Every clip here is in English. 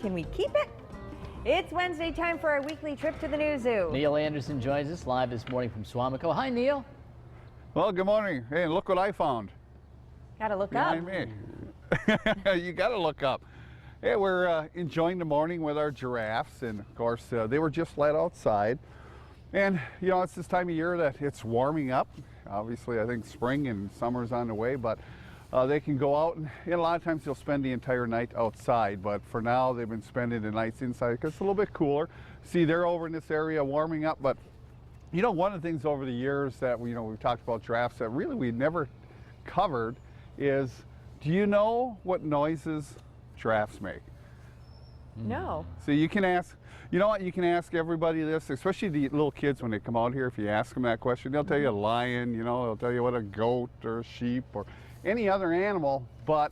Can we keep it? It's Wednesday time for our weekly trip to the New Zoo. Neil Anderson joins us live this morning from Swamico. Hi, Neil. Well, good morning. Hey, look what I found. Gotta look up. Behind me. You gotta look up. Hey, we're enjoying the morning with our giraffes, and of course they were just let outside. And you know, it's this time of year that it's warming up. Obviously, I think spring and summer's on the way, but they can go out, and a lot of times they'll spend the entire night outside, but for now they've been spending the nights inside because it's a little bit cooler. See, they're over in this area warming up, but you know, one of the things over the years that we've talked about giraffes that really we never covered is, do you know what noises giraffes make? No. So you can ask, you know what, you can ask everybody this, especially the little kids when they come out here. If you ask them that question, they'll tell you a lion, you know, they'll tell you what a goat or a sheep or any other animal, but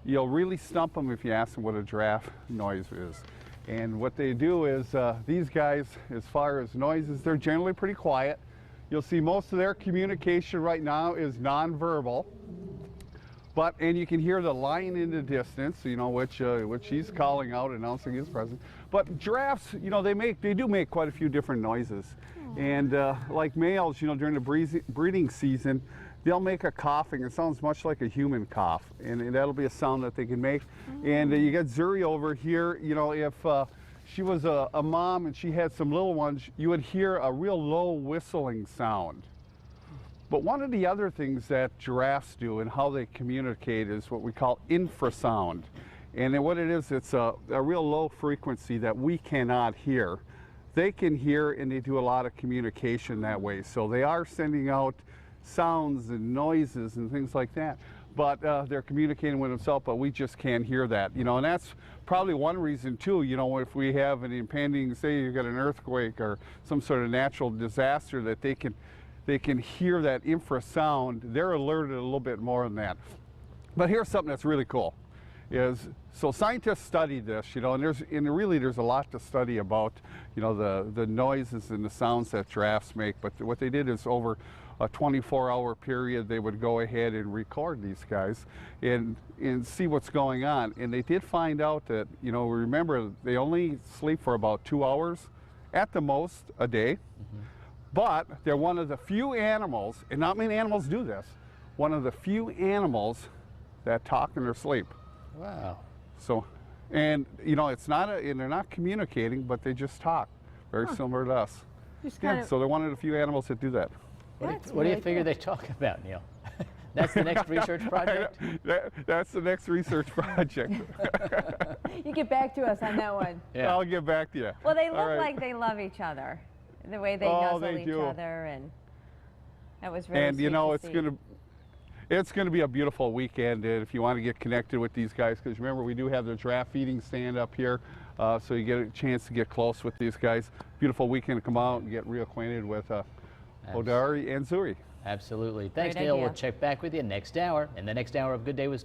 you'll really stump them if you ask them what a giraffe noise is. And what they do is, these guys, as far as noises, they're generally pretty quiet. You'll see most of their communication right now is nonverbal. And you can hear the lion in the distance, you know, which he's calling out, announcing his presence. But giraffes, you know, they do make quite a few different noises. And like males, you know, during the breeding season, they'll make a coughing. It sounds much like a human cough, and that'll be a sound that they can make. And you got Zuri over here. You know, if she was a mom and she had some little ones, you would hear a real low whistling sound. But one of the other things that giraffes do and how they communicate is what we call infrasound. And then what it is, it's a real low frequency that we cannot hear. They can hear, and they do a lot of communication that way. So they are sending out sounds and noises and things like that, but they're communicating with themselves, but we just can't hear that, you know. And that's probably one reason too, you know, if we have an impending, say you got an earthquake or some sort of natural disaster, that they can hear that infrasound. They're alerted a little bit more than that. But here's something that's really cool, so scientists studied this, you know, and really there's a lot to study about, you know, the noises and the sounds that giraffes make. But what they did is, over a 24-hour period, they would go ahead and record these guys and see what's going on. And they did find out that, you know, remember, they only sleep for about 2 hours at the most a day. But they're one of the few animals, and not many animals do this, one of the few animals that talk in their sleep. Wow. So, and you know, and they're not communicating, but they just talk, very similar to us. So they're one of the few animals that do that. What do you figure they talk about, Neil? That's the next research project? That's the next research project. You get back to us on that one. Yeah. I'll get back to you. Well, they look like they love each other, the way they nuzzle each other, and that was very And you know, sweet it's gonna be a beautiful weekend, and if you want to get connected with these guys, because remember, we do have the giraffe feeding stand up here, so you get a chance to get close with these guys. Beautiful weekend to come out and get reacquainted with Odari and Zuri. Absolutely. Thanks, Great Neil. idea. We'll check back with you next hour. And the next hour of Good Day with